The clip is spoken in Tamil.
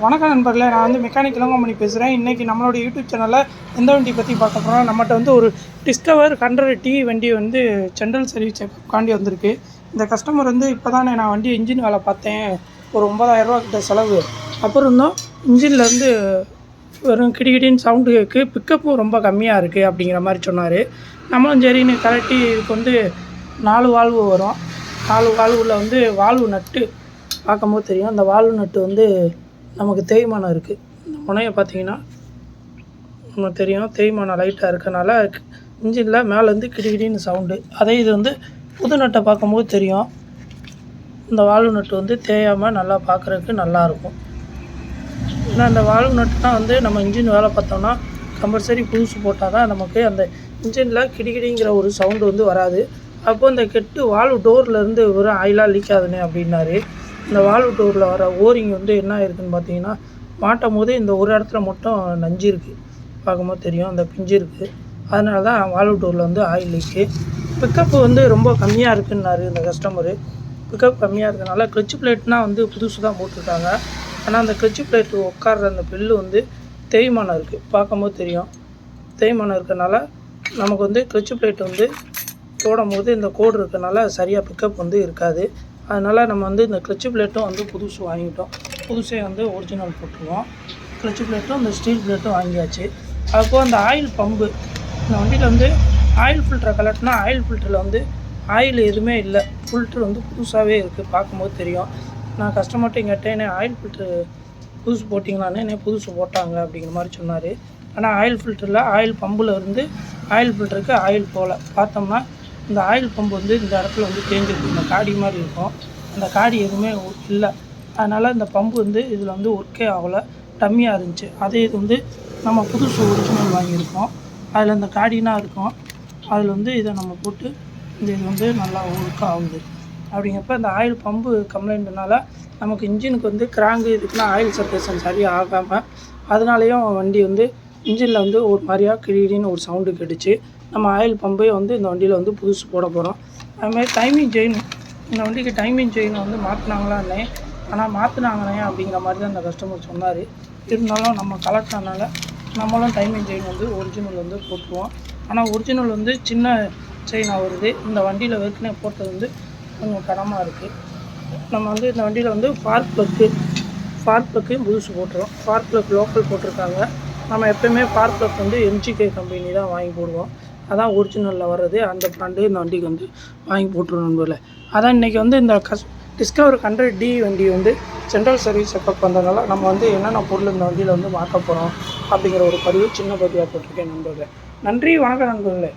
வணக்கம் நண்பர்களே, நான் வந்து மெக்கானிக் இளங்கோமணி பேசுகிறேன். இன்றைக்கி நம்மளோட யூடியூப் சேனலில் எந்த வண்டி பற்றி பார்க்க போகிறோம். நம்மகிட்ட வந்து ஒரு டிஸ்கவர் 100T வண்டி வந்து ஜென்ரல் சர்வீஸ் செக்கப்காண்டி வந்திருக்கு. இந்த கஸ்டமர் வந்து இப்போ தானே நான் வண்டி இன்ஜின் வேலை பார்த்தேன், ஒரு 9000 ரூபா கிட்ட செலவு. அப்புறம் தான் இன்ஜின்லேருந்து வெறும் கிடிகிடின்னு சவுண்டு கேட்கு, பிக்கப்பும் ரொம்ப கம்மியாக இருக்குது அப்படிங்கிற மாதிரி சொன்னார். நம்மளும் சரின்னு கரெக்டி இதுக்கு வந்து 4 வால்வு வரும். 4 வால்வில் வந்து வால்வு நட்டு பார்க்கும்போது தெரியும். அந்த வால்வு நட்டு வந்து நமக்கு தேய்மானம் இருக்குது. இந்த முனையை பார்த்தீங்கன்னா நமக்கு தெரியும், தேய்மானம் லைட்டாக இருக்கனால இன்ஜினில் மேலேருந்து கிடிகிடின்னு சவுண்டு. அதே இது வந்து புது நட்டை பார்க்கும்போது தெரியும், இந்த வால்வு நட்டு வந்து தேயாமல் நல்லா பார்க்குறதுக்கு நல்லாயிருக்கும். ஏன்னா அந்த வால்வு நட்டுனா வந்து நம்ம இன்ஜின் வேலை பார்த்தோம்னா கம்பல்சரி புதுசு போட்டால் தான் நமக்கு அந்த இன்ஜினில் கிடிகிடிங்கிற ஒரு சவுண்டு வந்து வராது. அப்போது இந்த கெட்டு வால்வு டோர்லேருந்து வெறும் ஆயிலாக லீக் ஆகுதுனே அப்படின்னாரு. இந்த வால்வு டோரில் வர ஓரிங் வந்து என்ன இருக்குதுன்னு பார்த்தீங்கன்னா, மாட்டும் போது இந்த ஒரு இடத்துல மட்டும் நஞ்சு இருக்குது, பார்க்கும்போது தெரியும், அந்த பிஞ்சு இருக்குது. அதனால தான் வால்வு டோரில் வந்து ஆயில் லீக்கு. பிக்கப்பு வந்து ரொம்ப கம்மியாக இருக்குன்னாரு இந்த கஸ்டமரு. பிக்கப் கம்மியாக இருக்கனால கிளச்சு பிளேட்னால் வந்து புதுசு தான் போட்டிருக்காங்க. ஆனால் அந்த கிளச்சு பிளேட்டு உட்கார்ற அந்த பெல்லு வந்து தேய்மானம் இருக்குது, பார்க்கும்போது தெரியும். தேய்மானம் இருக்கனால நமக்கு வந்து கிளச்சு பிளேட் வந்து போடும்போது இந்த கோடு இருக்கனால சரியாக பிக்கப் வந்து இருக்காது. அதனால் நம்ம வந்து இந்த கிளச்சு பிளேட்டும் வந்து புதுசு வாங்கிட்டோம். புதுசே வந்து ஒரிஜினல் போட்டுருவோம். கிளச்சு பிளேட்டும் இந்த ஸ்டீல் பிளேட்டும் வாங்கியாச்சு. அப்போது அந்த ஆயில் பம்பு, இந்த வண்டியில் வந்து ஆயில் ஃபில்டரை கலட்டினா ஆயில் ஃபில்டரில் வந்து ஆயில் எதுவுமே இல்லை. ஃபில்ட்ரு வந்து புதுசாகவே இருக்குது, பார்க்கும்போது தெரியும். நான் கஸ்டமர்கிட்ட கேட்டேன், ஆயில் ஃபில்ட்ரு புதுசு போட்டிங்களான்னு. புதுசு போட்டாங்க அப்படிங்கிற மாதிரி சொன்னார். ஆனால் ஆயில் ஃபில்டரில் ஆயில் பம்பில் இருந்து ஆயில் ஃபில்டருக்கு ஆயில் போகல. பார்த்தோம்னா இந்த ஆயில் பம்பு வந்து இந்த இடத்துல வந்து தேஞ்சிருக்கு, இந்த காடி மாதிரி இருக்கும். அந்த காடி எதுவுமே இல்லை. அதனால் இந்த பம்பு வந்து இதில் வந்து ஒர்க்கே ஆகலை, டம்மியாக இருந்துச்சு. அதே இது வந்து நம்ம புதுசு ஒரிஜினல் வாங்கியிருக்கோம், அதில் இந்த காடினா இருக்கும். அதில் வந்து இதை நம்ம போட்டு இது வந்து நல்லா ஒர்க் ஆகுது. அப்படிங்கிறப்ப இந்த ஆயில் பம்பு கம்ப்ளைண்ட்னால நமக்கு இன்ஜினுக்கு வந்து கிராங்கு இதுக்குலாம் ஆயில் சர்க்குலேஷன் சரியாக ஆகாமல், அதனாலேயும் வண்டி வந்து இன்ஜினில் வந்து ஒரு மாதிரியாக கிடின்னு ஒரு சவுண்டு கேட்டுச்சு. நம்ம ஆயில் பம்பே வந்து இந்த வண்டியில் வந்து புதுசு போட போகிறோம். அதுமாதிரி டைமிங் செயின், இந்த வண்டிக்கு டைமிங் செயினை வந்து மாற்றினாங்களான்னே, ஆனால் மாற்றினாங்கண்ணே அப்படிங்கிற மாதிரி தான் அந்த கஸ்டமர் சொன்னார். இருந்தாலும் நம்ம கலெக்டனால நம்மளும் டைமிங் செயின் வந்து ஒரிஜினல் வந்து போட்டுருவோம். ஆனால் ஒரிஜினல் வந்து சின்ன செயினாக வருது. இந்த வண்டியில் ஏற்கனவே போட்டது வந்து கொஞ்சம் கனமாக இருக்குது. நம்ம வந்து இந்த வண்டியில் வந்து ஸ்பார்க் ப்ளக்கையும் புதுசு போட்டுருவோம். ஸ்பார்க் ப்ளக் லோக்கல் போட்டிருக்காங்க. நம்ம எப்போயுமே ஸ்பார்க் ப்ளக் வந்து MGK கம்பெனி தான் வாங்கி போடுவோம். அதான் ஒரிஜினலில் வர்றது. அந்த பிராண்டு இந்த வண்டிக்கு வந்து வாங்கி போட்டுருவோம் நண்பர்களே. அதான் இன்றைக்கி வந்து இந்த டிஸ்கவர் 100D வண்டி வந்து சென்ட்ரல் சர்வீஸ் செக்கப் பண்ணுறதுனால நம்ம வந்து என்னென்ன பொருள் இந்த வண்டியில் வந்து மாற்ற போகிறோம் அப்படிங்கிற ஒரு பதிவு, சின்ன பதிவாக போட்டிருக்கேன் நண்பர்களே. நன்றி, வணக்கம் நண்பர்களே.